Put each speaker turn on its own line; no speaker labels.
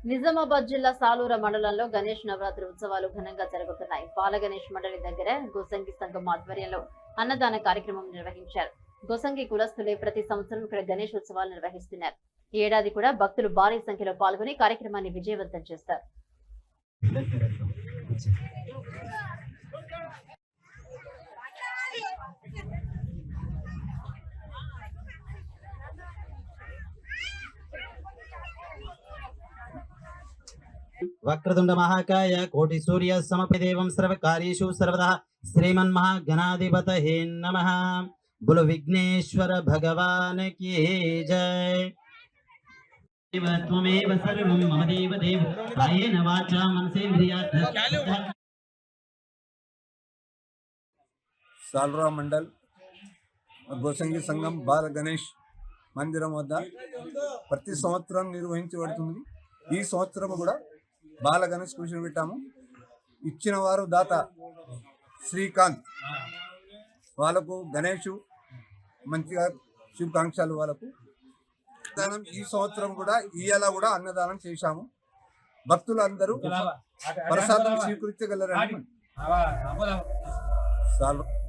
నిజామాబాద్ జిల్లా సాలూర మండలంలో గణేష్ నవరాత్రి ఉత్సవాలు ఘనంగా జరుగుతున్నాయి. బాల గణేష్ మండలి దగ్గర గోసంగి సంఘం ఆధ్వర్యంలో అన్నదాన కార్యక్రమం నిర్వహించారు. గోసంగి కులస్తులే ప్రతి సంవత్సరం ఇక్కడ గణేష్ ఉత్సవాలు నిర్వహిస్తున్నారు. ఈ ఏడాది కూడా భక్తులు భారీ సంఖ్యలో పాల్గొని కార్యక్రమాన్ని విజయవంతం చేస్తారు.
वक्रतुंड महाकाय कोटि सूर्य समप्रदेवं सर्वकार्येषु सर्वदा श्रीमन्महागणाधिपतये नमः। बोलो विघ्नेश्वर भगवान की जय। त्वमेव सर्वं मम देव देव कायेन वाचा मनसेन्द्रियार्थ।
सालुरा मंडल గోసంగి సంఘం బాల గణేష్ మందిరం వద్ద ప్రతి సంవత్సరం నిర్వహించబడుతుంది. ఈ సంవత్సరం కూడా బాల గణేష్ కూర్చొని పెట్టాము. ఇచ్చిన వారు దాత శ్రీకాంత్, వాళ్ళకు గణేష్ మంచిగా శుభాకాంక్షలు. వాళ్ళకు ఈ సంవత్సరం కూడా ఇయ్యాల కూడా అన్నదానం చేశాము. భక్తులందరూ ప్రసాదం స్వీకరించగలరని